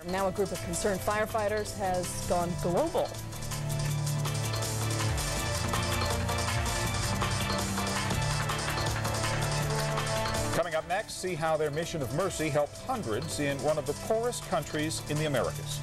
Now a group of concerned firefighters has gone global. Coming up next, see how their mission of mercy helped hundreds in one of the poorest countries in the Americas.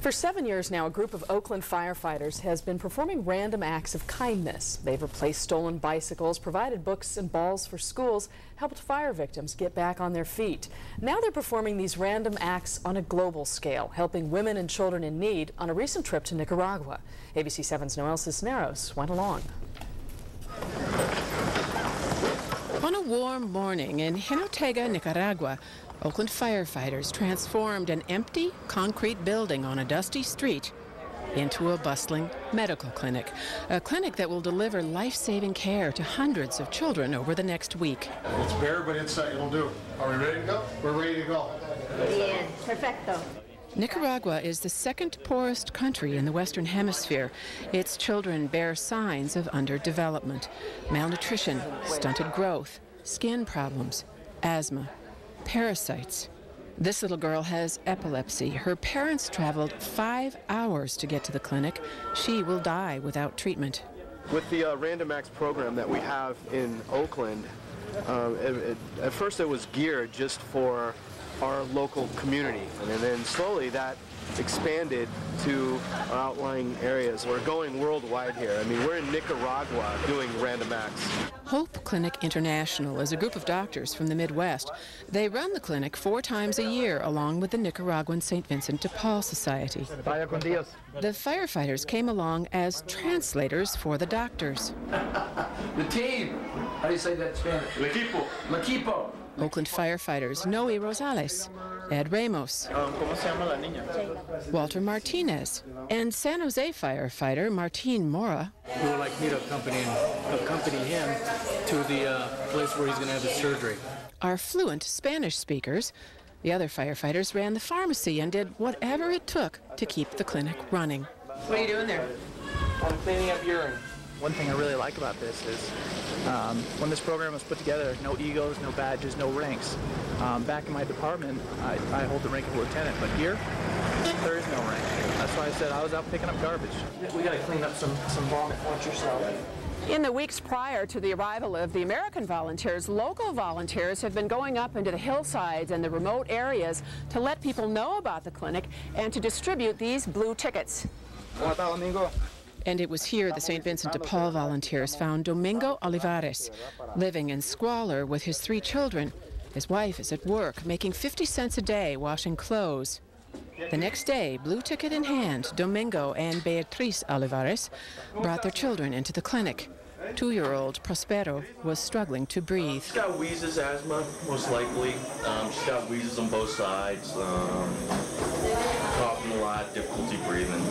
For 7 years now, a group of Oakland firefighters has been performing random acts of kindness. They've replaced stolen bicycles, provided books and balls for schools, helped fire victims get back on their feet. Now they're performing these random acts on a global scale, helping women and children in need on a recent trip to Nicaragua. ABC 7's Noel Cisneros went along. On a warm morning in Jinotega, Nicaragua, Oakland firefighters transformed an empty concrete building on a dusty street into a bustling medical clinic, a clinic that will deliver life-saving care to hundreds of children over the next week. It's bare, but it'll do. Are we ready to go? We're ready to go. Bien, perfecto. Nicaragua is the second poorest country in the Western Hemisphere. Its children bear signs of underdevelopment, malnutrition, stunted growth, skin problems, asthma, parasites. This little girl has epilepsy. Her parents traveled 5 hours to get to the clinic. She will die without treatment. With the Random Acts program that we have in Oakland, at first it was geared just for our local community, and then slowly that expanded to our outlying areas. We're going worldwide here. I mean, we're in Nicaragua doing Random Acts. Hope Clinic International is a group of doctors from the Midwest. They run the clinic 4 times a year along with the Nicaraguan St. Vincent de Paul Society. The firefighters came along as translators for the doctors. The team. How do you say that in Spanish? El equipo. El equipo. Oakland firefighters Noe Rosales, Ed Ramos, Walter Martinez, and San Jose firefighter Martin Mora. We would like me to accompany him to the place where he's going to have his surgery. Are fluent Spanish speakers. The other firefighters ran the pharmacy and did whatever it took to keep the clinic running. What are you doing there? I'm cleaning up urine. One thing I really like about this is when this program was put together, no egos, no badges, no ranks. Back in my department, I hold the rank of lieutenant, but here, there is no rank. That's why I said I was out picking up garbage. We got to clean up some vomit. Watch yourself. In the weeks prior to the arrival of the American volunteers, local volunteers have been going up into the hillsides and the remote areas to let people know about the clinic and to distribute these blue tickets. And it was here the St. Vincent de Paul volunteers found Domingo Olivares, living in squalor with his 3 children. His wife is at work, making 50 cents a day washing clothes. The next day, blue ticket in hand, Domingo and Beatriz Olivares brought their children into the clinic. 2-year-old Prospero was struggling to breathe. She's got wheezes, asthma, most likely. She's got wheezes on both sides, coughing a lot, difficulty breathing.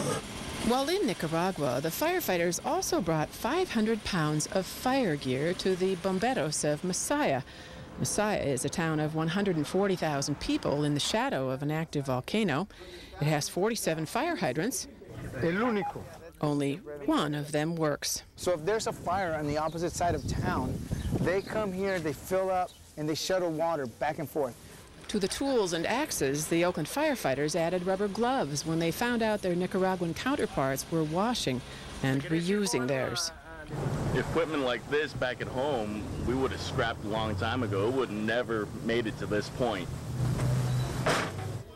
While in Nicaragua, the firefighters also brought 500 pounds of fire gear to the Bomberos of Masaya. Masaya is a town of 140,000 people in the shadow of an active volcano. It has 47 fire hydrants. Only one of them works. So if there's a fire on the opposite side of town, they come here, they fill up, and they shuttle water back and forth. To the tools and axes, the Oakland firefighters added rubber gloves when they found out their Nicaraguan counterparts were washing and reusing theirs. Equipment like this back at home, we would have scrapped a long time ago. It would have never made it to this point.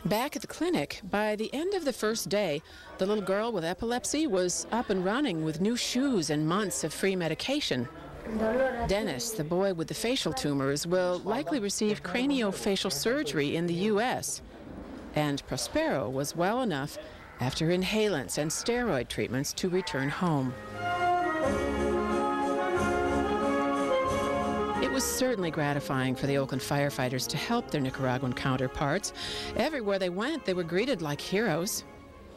Back at the clinic, by the end of the first day, the little girl with epilepsy was up and running with new shoes and months of free medication. Dennis, the boy with the facial tumors, will likely receive craniofacial surgery in the U.S. And Prospero was well enough, after inhalants and steroid treatments, to return home. It was certainly gratifying for the Oakland firefighters to help their Nicaraguan counterparts. Everywhere they went, they were greeted like heroes.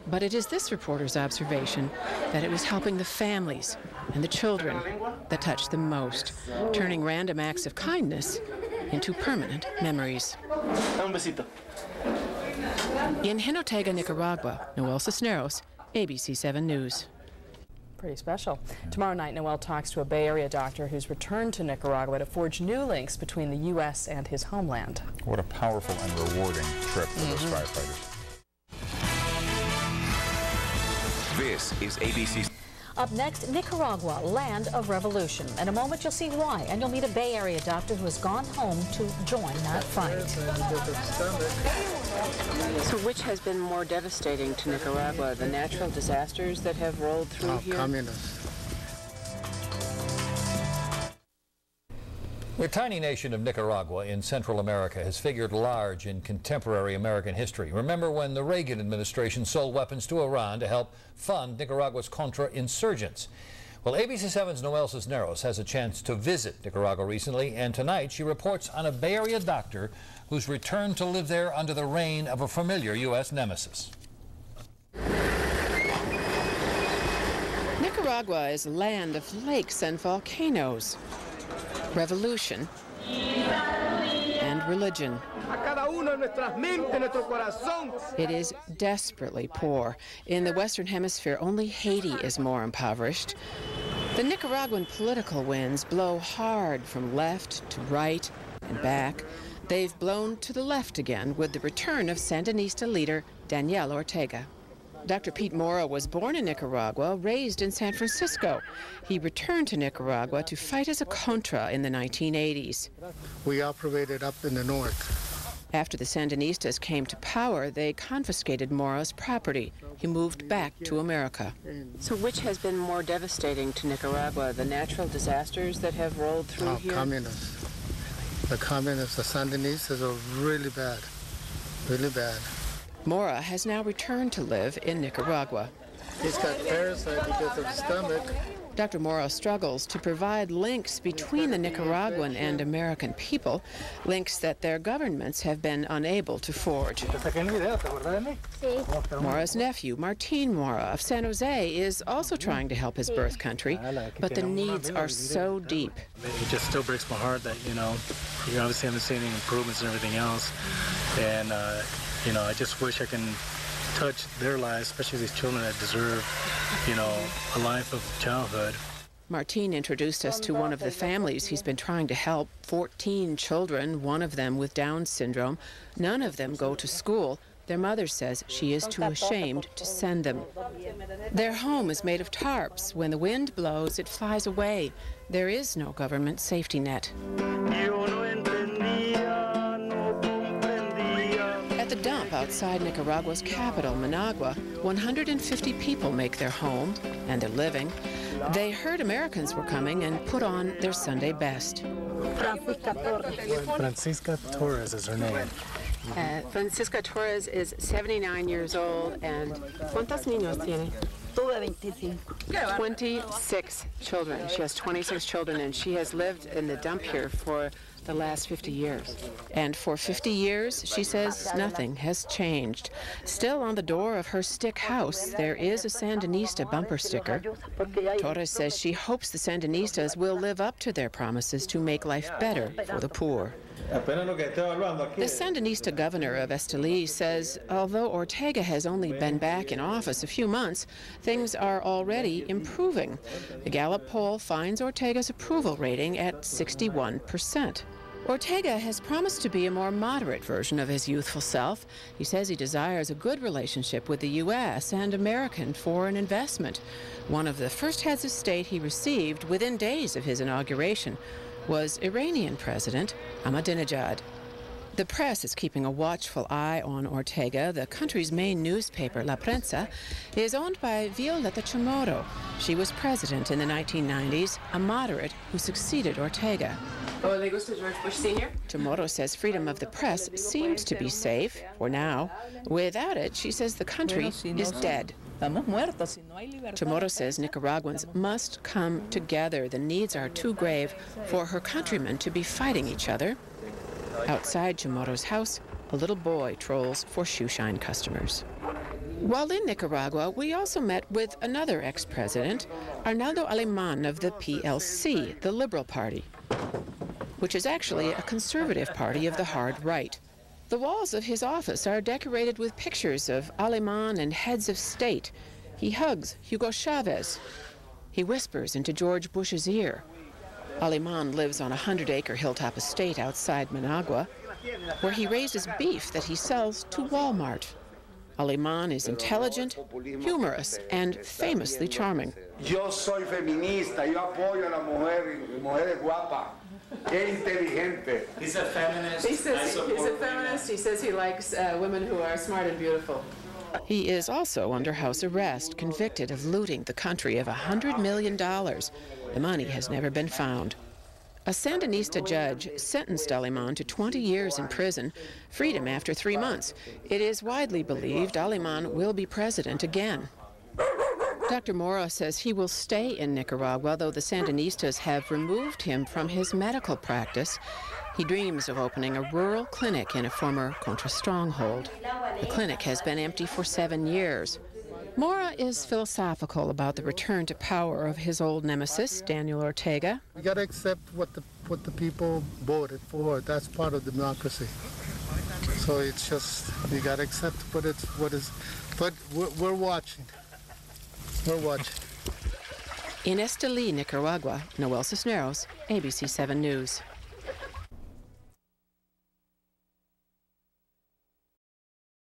But it is this reporter's observation that it was helping the families and the children that touched them most, turning random acts of kindness into permanent memories. In Jinotega, Nicaragua, Noel Cisneros, ABC 7 News. Pretty special. Tomorrow night, Noel talks to a Bay Area doctor who's returned to Nicaragua to forge new links between the U.S. and his homeland. What a powerful and rewarding trip for those firefighters. This is ABC. Up next, Nicaragua, land of revolution. In a moment, you'll see why, and you'll meet a Bay Area doctor who has gone home to join that fight. So which has been more devastating to Nicaragua, the natural disasters that have rolled through here? Communists. The tiny nation of Nicaragua in Central America has figured large in contemporary American history. Remember when the Reagan administration sold weapons to Iran to help fund Nicaragua's Contra-insurgents? Well, ABC 7's Noel Cisneros has a chance to visit Nicaragua recently, and tonight she reports on a Bay Area doctor who's returned to live there under the reign of a familiar U.S. nemesis. Nicaragua is a land of lakes and volcanoes, revolution, and religion. It is desperately poor. In the Western Hemisphere, only Haiti is more impoverished. The Nicaraguan political winds blow hard from left to right and back. They've blown to the left again with the return of Sandinista leader Daniel Ortega. Dr. Pete Mora was born in Nicaragua, raised in San Francisco. He returned to Nicaragua to fight as a Contra in the 1980s. We operated up in the north. After the Sandinistas came to power, they confiscated Mora's property. He moved back to America. So which has been more devastating to Nicaragua, the natural disasters that have rolled through here? Communists. The communists, the Sandinistas are really bad, really bad. Mora has now returned to live in Nicaragua. He's got parasites because of the stomach. Dr. Mora struggles to provide links between the Nicaraguan and American people, links that their governments have been unable to forge. Mora's nephew, Martin Mora of San Jose, is also trying to help his birth country, but the needs are so deep. It just still breaks my heart that, you obviously haven't seen any improvements and everything else. And, I just wish I can touch their lives, especially these children that deserve, a life of childhood. Martin introduced us to one of the families he's been trying to help. 14 children, one of them with Down syndrome. None of them go to school. Their mother says she is too ashamed to send them. Their home is made of tarps. When the wind blows, it flies away. There is no government safety net. At the dump outside Nicaragua's capital, Managua, 150 people make their home and their living. They heard Americans were coming and put on their Sunday best. Francisca Torres is her name. Francisca Torres is 79 years old, and ¿cuántos niños tiene? 26 children. She has 26 children, and she has lived in the dump here for the last 50 years. And for 50 years, she says nothing has changed. Still on the door of her stick house, there is a Sandinista bumper sticker. Torres says she hopes the Sandinistas will live up to their promises to make life better for the poor. The Sandinista governor of Esteli says although Ortega has only been back in office a few months, things are already improving. The Gallup poll finds Ortega's approval rating at 61%. Ortega has promised to be a more moderate version of his youthful self. He says he desires a good relationship with the U.S. and American foreign investment. One of the first heads of state he received within days of his inauguration was Iranian President Ahmadinejad. The press is keeping a watchful eye on Ortega. The country's main newspaper, La Prensa, is owned by Violeta Chamorro. She was president in the 1990s, a moderate who succeeded Ortega. ¿Le gusta George Bush Sr.? Chamorro says freedom of the press seems to be safe, for now. Without it, she says the country is dead. Chamorro says Nicaraguans must come together. The needs are too grave for her countrymen to be fighting each other. Outside Chamorro's house, a little boy trolls for shoeshine customers. While in Nicaragua, we also met with another ex-president, Arnaldo Alemán of the PLC, the Liberal Party, which is actually a conservative party of the hard right. The walls of his office are decorated with pictures of Alemán and heads of state. He hugs Hugo Chavez. He whispers into George Bush's ear. Aliman lives on a 100-acre hilltop estate outside Managua, where he raises beef that he sells to Walmart. Aliman is intelligent, humorous, and famously charming. Yo soy feminista. Yo apoyo a la mujer guapa. Inteligente. He's a feminist. He's a feminist. He says he likes women who are smart and beautiful. He is also under house arrest, convicted of looting the country of $100 million. The money has never been found. A Sandinista judge sentenced Aliman to 20 years in prison, freed him after 3 months. It is widely believed Aliman will be president again. Dr. Mora says he will stay in Nicaragua, though the Sandinistas have removed him from his medical practice. He dreams of opening a rural clinic in a former Contra stronghold. The clinic has been empty for 7 years. Mora is philosophical about the return to power of his old nemesis, Daniel Ortega. We got to accept what the people voted for. That's part of democracy. So it's just, we got to accept what is. But we're watching. We're watching. In Esteli, Nicaragua, Noel Cisneros, ABC 7 News.